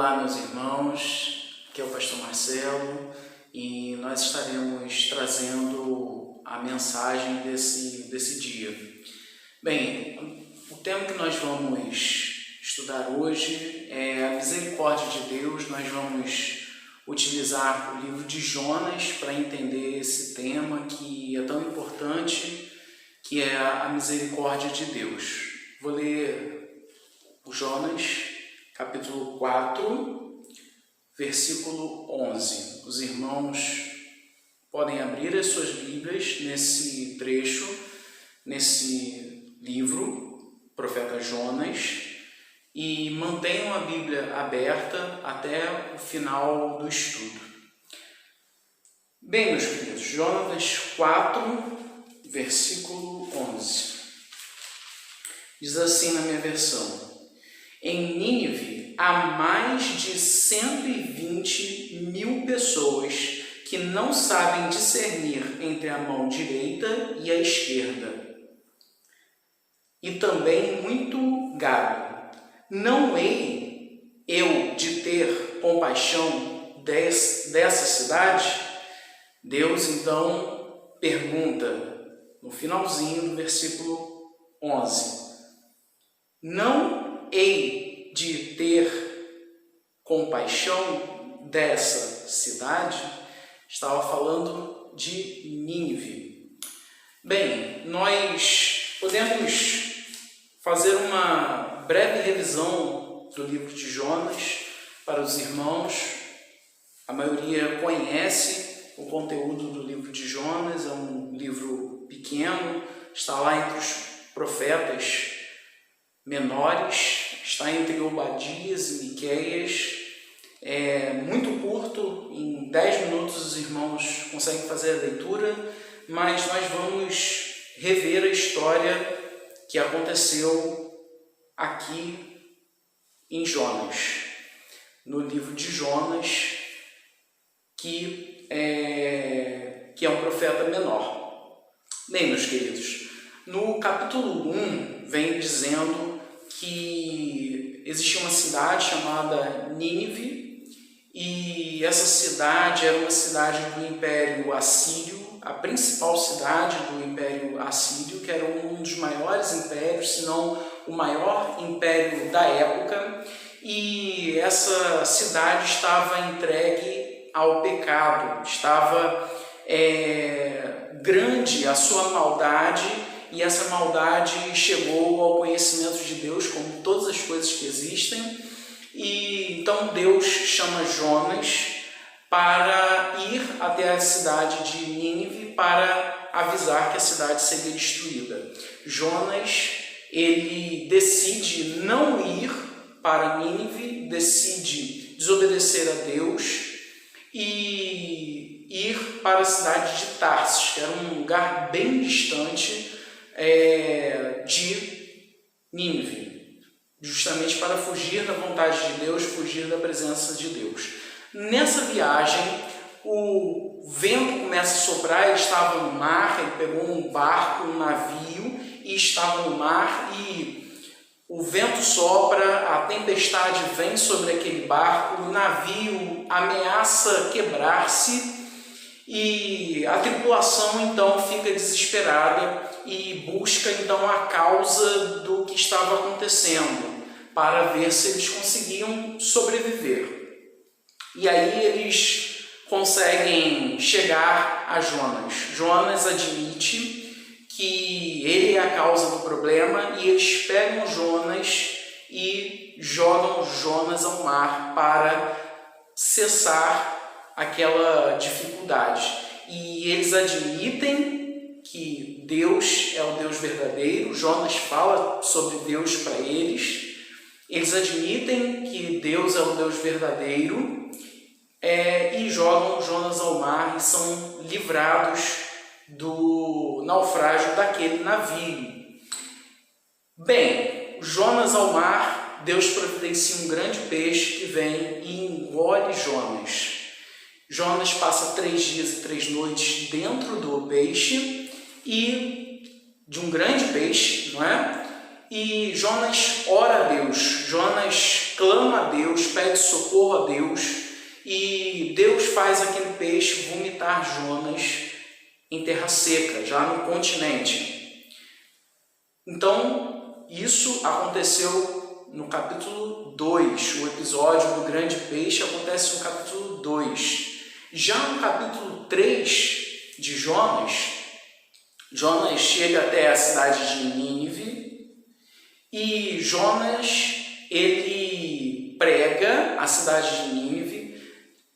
Olá, meus irmãos, aqui é o pastor Marcelo e nós estaremos trazendo a mensagem desse dia. Bem, o tema que nós vamos estudar hoje é a misericórdia de Deus. Nós vamos utilizar o livro de Jonas para entender esse tema que é tão importante, que é a misericórdia de Deus. Vou ler o Jonas, capítulo 4, versículo 11. Os irmãos podem abrir as suas Bíblias nesse trecho, nesse livro, profeta Jonas, e mantenham a Bíblia aberta até o final do estudo. Bem, meus queridos, Jonas 4, versículo 11. Diz assim na minha versão: em Nínive há mais de 120 mil pessoas que não sabem discernir entre a mão direita e a esquerda, e também muito gado. Não hei eu de ter compaixão dessa cidade? Deus então pergunta no finalzinho do versículo 11: não hei de ter compaixão dessa cidade? Estava falando de Nínive. Bem, nós podemos fazer uma breve revisão do livro de Jonas para os irmãos. A maioria conhece o conteúdo do livro de Jonas, é um livro pequeno, está lá entre os profetas menores, está entre Obadias e Miqueias, é muito curto, em 10 minutos os irmãos conseguem fazer a leitura, mas nós vamos rever a história que aconteceu aqui em Jonas, no livro de Jonas, que é um profeta menor. Bem, meus queridos, no capítulo 1 vem dizendo que existia uma cidade chamada Nínive, e essa cidade era uma cidade do Império Assírio, a principal cidade do Império Assírio, que era um dos maiores impérios, se não o maior império da época, e essa cidade estava entregue ao pecado, estava grande a sua maldade, e essa maldade chegou ao conhecimento de Deus, como todas as coisas que existem. E então Deus chama Jonas para ir até a cidade de Nínive para avisar que a cidade seria destruída. Jonas, ele decide não ir para Nínive, decide desobedecer a Deus e ir para a cidade de Tarsis, que era um lugar bem distante de Nínive, justamente para fugir da vontade de Deus, fugir da presença de Deus. Nessa viagem, o vento começa a soprar, ele estava no mar, ele pegou um barco, um navio, e estava no mar, e o vento sopra, a tempestade vem sobre aquele barco, o navio ameaça quebrar-se, e a tripulação então fica desesperada e busca então a causa do que estava acontecendo, para ver se eles conseguiam sobreviver. E aí eles conseguem chegar a Jonas. Jonas admite que ele é a causa do problema, e eles pegam Jonas e jogam Jonas ao mar para cessar aquela dificuldade. E eles admitem que Deus é o Deus verdadeiro. Jonas fala sobre Deus para eles. Eles admitem que Deus é o Deus verdadeiro e jogam Jonas ao mar e são livrados do naufrágio daquele navio. Bem, Jonas ao mar, Deus providencia um grande peixe que vem e engole Jonas. Jonas passa 3 dias e 3 noites dentro do peixe, e de um grande peixe, não é? E Jonas ora a Deus. Jonas clama a Deus, pede socorro a Deus, e Deus faz aquele peixe vomitar Jonas em terra seca, já no continente. Então, isso aconteceu no capítulo 2. O episódio do grande peixe acontece no capítulo 2. Já no capítulo 3 de Jonas, Jonas chega até a cidade de Nínive e Jonas, ele prega a cidade de Nínive.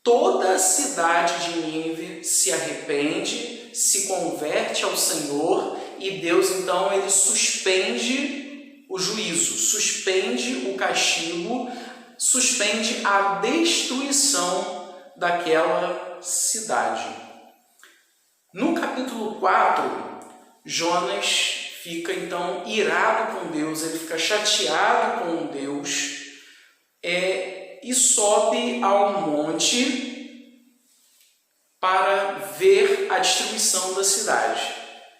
Toda a cidade de Nínive se arrepende, se converte ao Senhor e Deus então ele suspende o juízo, suspende o castigo, suspende a destruição daquela cidade. No capítulo 4, Jonas fica então irado com Deus, ele fica chateado com Deus e sobe ao monte para ver a destruição da cidade.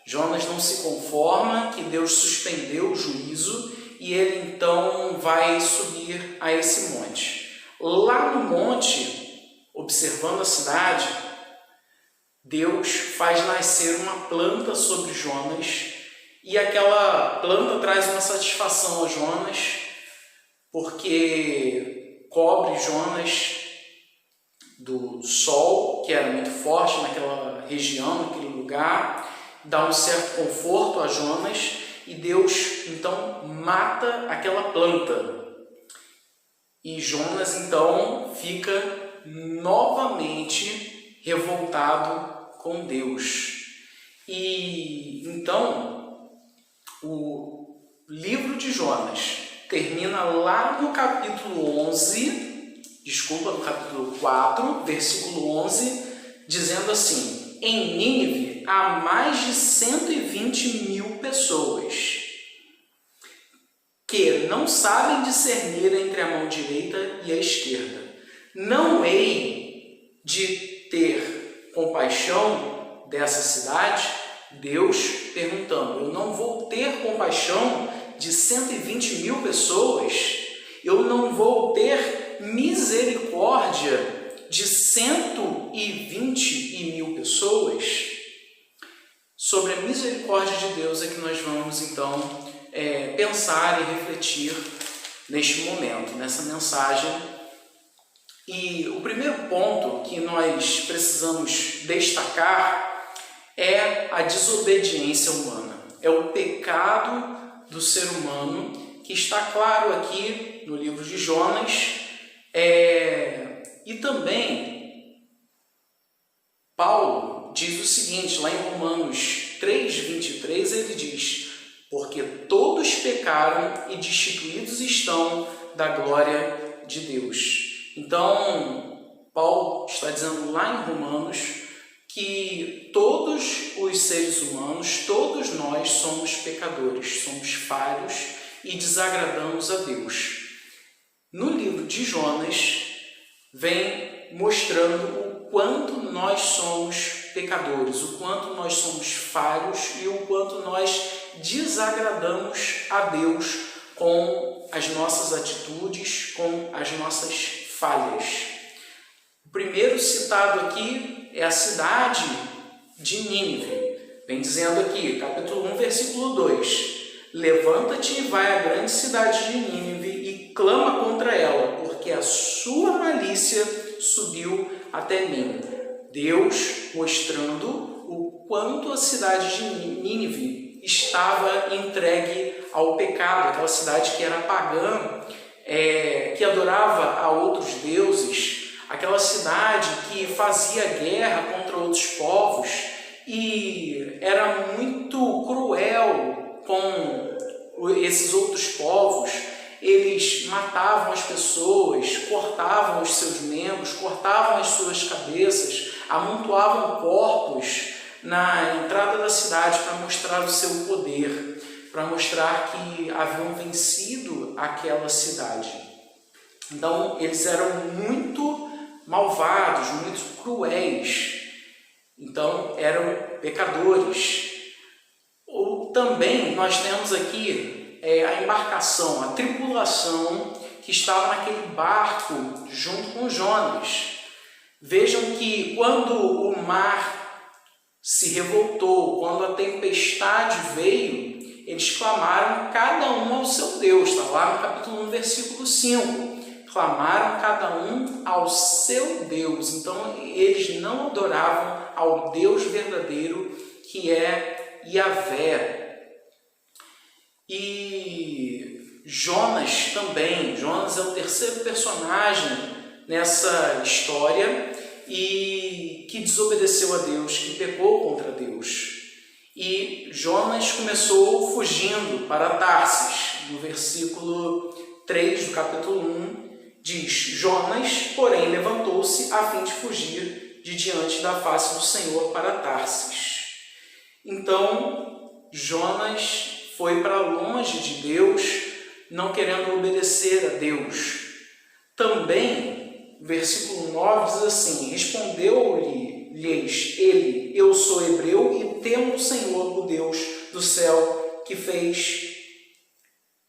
Jonas não se conforma que Deus suspendeu o juízo e ele então vai subir a esse monte. Lá no monte, observando a cidade, Deus faz nascer uma planta sobre Jonas e aquela planta traz uma satisfação a Jonas, porque cobre Jonas do sol, que era muito forte naquela região, naquele lugar, dá um certo conforto a Jonas e Deus então mata aquela planta. E Jonas então fica novamente revoltado com Deus. E então o livro de Jonas termina lá no capítulo 11, no capítulo 4, versículo 11, dizendo assim: em Nínive há mais de 120 mil pessoas que não sabem discernir entre a mão direita e a esquerda. Não hei de ter compaixão dessa cidade? Deus perguntando, eu não vou ter compaixão de 120 mil pessoas? Eu não vou ter misericórdia de 120 mil pessoas? Sobre a misericórdia de Deus é que nós vamos então pensar e refletir neste momento, nessa mensagem. E o primeiro ponto que nós precisamos destacar é a desobediência humana. É o pecado do ser humano que está claro aqui no livro de Jonas. E também Paulo diz o seguinte, lá em Romanos 3:23, ele diz: porque todos pecaram e destituídos estão da glória de Deus. Então, Paulo está dizendo lá em Romanos que todos os seres humanos, todos nós somos pecadores, somos falhos e desagradamos a Deus. No livro de Jonas, vem mostrando o quanto nós somos pecadores, o quanto nós somos falhos e o quanto nós desagradamos a Deus com as nossas atitudes, com as nossas falhas. O primeiro citado aqui é a cidade de Nínive. Vem dizendo aqui, capítulo 1, versículo 2: levanta-te e vai à grande cidade de Nínive e clama contra ela, porque a sua malícia subiu até mim. Deus mostrando o quanto a cidade de Nínive estava entregue ao pecado, aquela cidade que era pagã, que adorava a outros deuses, aquela cidade que fazia guerra contra outros povos e era muito cruel com esses outros povos. Eles matavam as pessoas, cortavam os seus membros, cortavam as suas cabeças, amontoavam corpos na entrada da cidade para mostrar o seu poder, para mostrar que haviam vencido aquela cidade. Então, eles eram muito malvados, muito cruéis. Então, eram pecadores. Ou também nós temos aqui a embarcação, a tripulação que estava naquele barco junto com Jonas. Vejam que quando o mar se revoltou, quando a tempestade veio, eles clamaram cada um ao seu Deus. Está lá no capítulo 1, versículo 5. Clamaram cada um ao seu Deus. Então, eles não adoravam ao Deus verdadeiro, que é Yahvé. E Jonas também. Jonas é o terceiro personagem nessa história e que desobedeceu a Deus, que pecou contra Deus. E Jonas começou fugindo para Tarsis. No versículo 3 do capítulo 1, diz: Jonas, porém, levantou-se a fim de fugir de diante da face do Senhor para Tarsis. Então, Jonas foi para longe de Deus, não querendo obedecer a Deus. Também, versículo 9 diz assim: respondeu-lhes ele: eu sou hebreu e temo o Senhor, o Deus do céu, que fez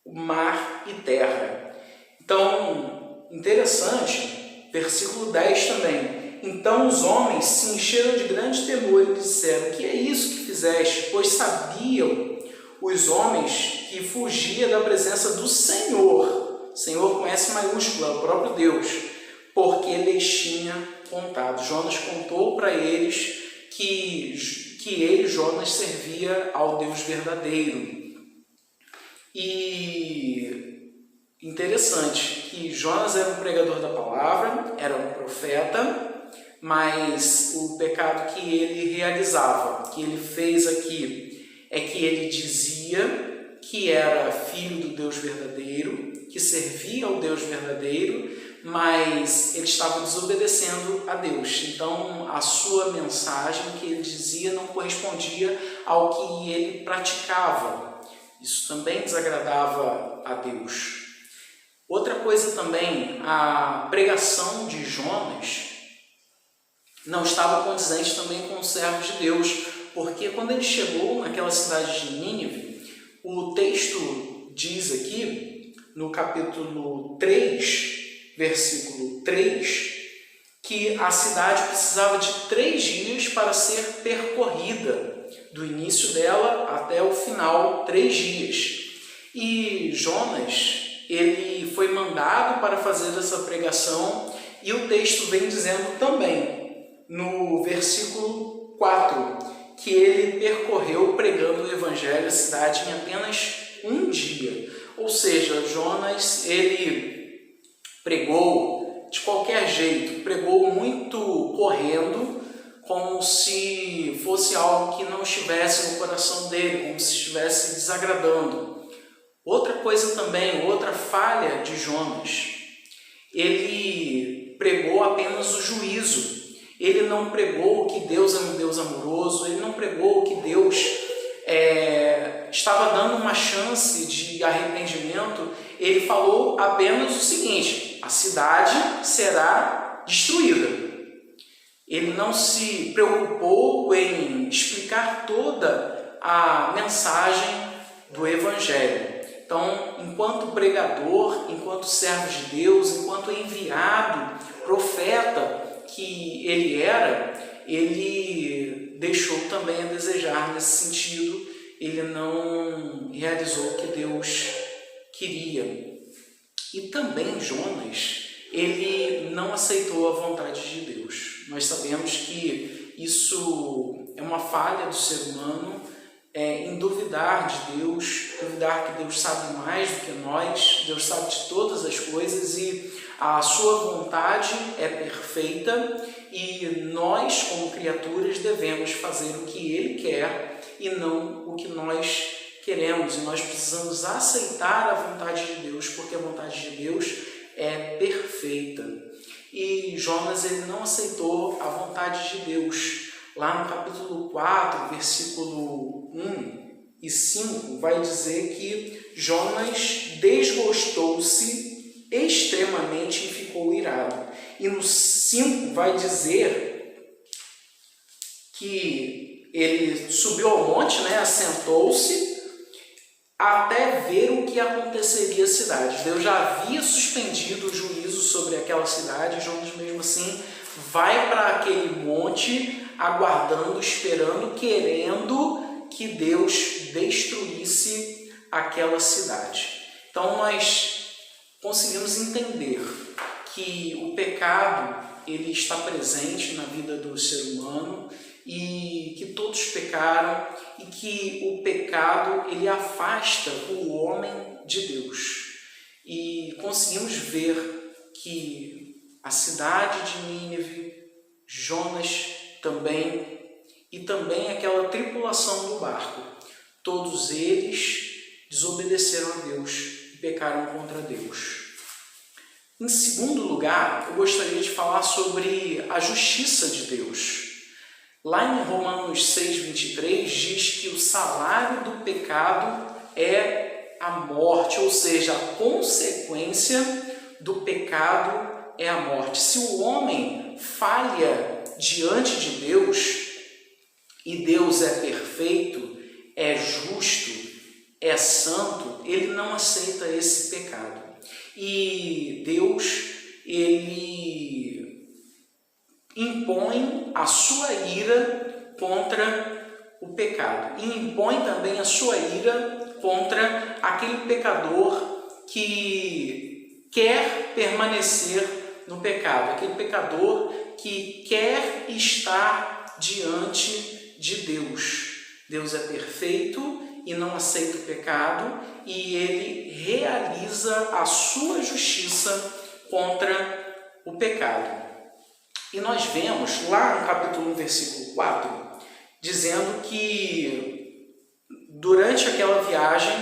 o mar e terra. Então, interessante, versículo 10 também. Então os homens se encheram de grande temor e disseram: que é isso que fizeste? Pois sabiam os homens que fugia da presença do Senhor. Senhor com S maiúsculo, é o próprio Deus, porque lhes tinha contado. Jonas contou para eles que ele, Jonas, servia ao Deus verdadeiro. E interessante que Jonas era um pregador da palavra, era um profeta, mas o pecado que ele realizava, que ele fez aqui, é que ele dizia que era filho do Deus verdadeiro, que servia ao Deus verdadeiro, mas ele estava desobedecendo a Deus. Então, a sua mensagem que ele dizia não correspondia ao que ele praticava. Isso também desagradava a Deus. Outra coisa também, a pregação de Jonas não estava condizente também com os servos de Deus, porque quando ele chegou naquela cidade de Nínive, o texto diz aqui, no capítulo 3, versículo 3, que a cidade precisava de 3 dias para ser percorrida, do início dela até o final, 3 dias. E Jonas, ele foi mandado para fazer essa pregação, e o texto vem dizendo também, no versículo 4, que ele percorreu pregando o evangelho à cidade em apenas 1 dia. Ou seja, Jonas, ele pregou de qualquer jeito, pregou muito correndo, como se fosse algo que não estivesse no coração dele, como se estivesse desagradando. Outra coisa também, outra falha de Jonas, ele pregou apenas o juízo. Ele não pregou que Deus é um Deus amoroso, ele não pregou que Deus estava dando uma chance de arrependimento. Ele falou apenas o seguinte: a cidade será destruída. Ele não se preocupou em explicar toda a mensagem do Evangelho. Então, enquanto pregador, enquanto servo de Deus, enquanto enviado, profeta que ele era, ele deixou também a desejar nesse sentido. Ele não realizou o que Deus queria. E também Jonas, ele não aceitou a vontade de Deus. Nós sabemos que isso é uma falha do ser humano, em duvidar de Deus, duvidar que Deus sabe mais do que nós, Deus sabe de todas as coisas e a sua vontade é perfeita, e nós, como criaturas, devemos fazer o que Ele quer e não o que nós queremos. E nós precisamos aceitar a vontade de Deus, porque a vontade de Deus é perfeita. E Jonas, ele não aceitou a vontade de Deus. Lá no capítulo 4, versículo 1 e 5, vai dizer que Jonas desgostou-se extremamente e ficou irado. E no 5 vai dizer que ele subiu ao monte, assentou-se, até ver o que aconteceria à cidade. Deus já havia suspendido o juízo sobre aquela cidade. Jonas, mesmo assim, vai para aquele monte, aguardando, esperando, querendo que Deus destruísse aquela cidade. Então, nós conseguimos entender que o pecado ele está presente na vida do ser humano e que todos pecaram e que o pecado ele afasta o homem de Deus. E conseguimos ver que a cidade de Nínive, Jonas também, e também aquela tripulação do barco, todos eles desobedeceram a Deus e pecaram contra Deus. Em segundo lugar, eu gostaria de falar sobre a justiça de Deus. Lá em Romanos 6:23 diz que o salário do pecado é a morte, ou seja, a consequência do pecado é a morte. Se o homem falha diante de Deus, e Deus é perfeito, é justo, é santo, ele não aceita esse pecado. E Deus, ele impõe a sua ira contra o pecado. E impõe também a sua ira contra aquele pecador que quer permanecer no pecado. Aquele pecador que quer estar diante de Deus. Deus é perfeito e não aceita o pecado, e ele realiza a sua justiça contra o pecado. E nós vemos lá no capítulo 1, versículo 4, dizendo que durante aquela viagem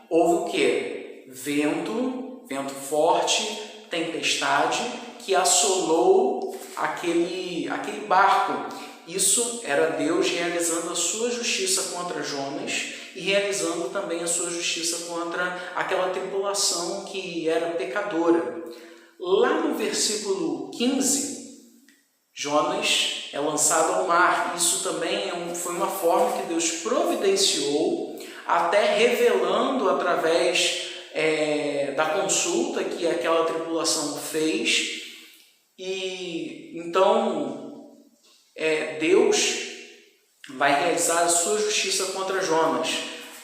houve o quê? Vento forte, tempestade, que assolou aquele barco. Isso era Deus realizando a sua justiça contra Jonas e realizando também a sua justiça contra aquela tripulação que era pecadora. Lá no versículo 15, Jonas é lançado ao mar. Isso também foi uma forma que Deus providenciou, até revelando através da consulta que aquela tripulação fez. E então Deus vai realizar a sua justiça contra Jonas,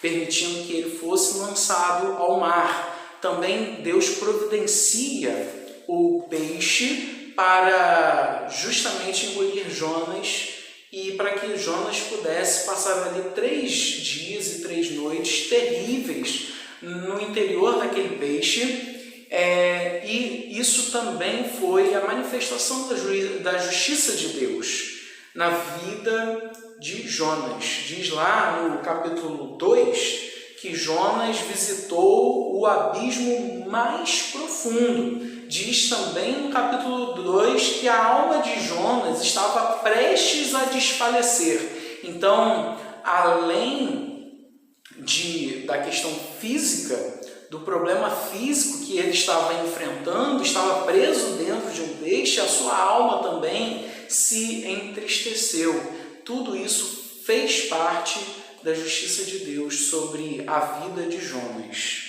permitindo que ele fosse lançado ao mar. Também Deus providencia o peixe para justamente engolir Jonas e para que Jonas pudesse passar ali 3 dias e 3 noites terríveis no interior daquele peixe. E isso também foi a manifestação da justiça de Deus na vida de Jonas. Diz lá no capítulo 2 que Jonas visitou o abismo mais profundo. Diz também no capítulo 2 que a alma de Jonas estava prestes a desfalecer. Então, além da questão física, do problema físico que ele estava enfrentando, estava preso dentro de um peixe, a sua alma também se entristeceu. Tudo isso fez parte da justiça de Deus sobre a vida de Jonas.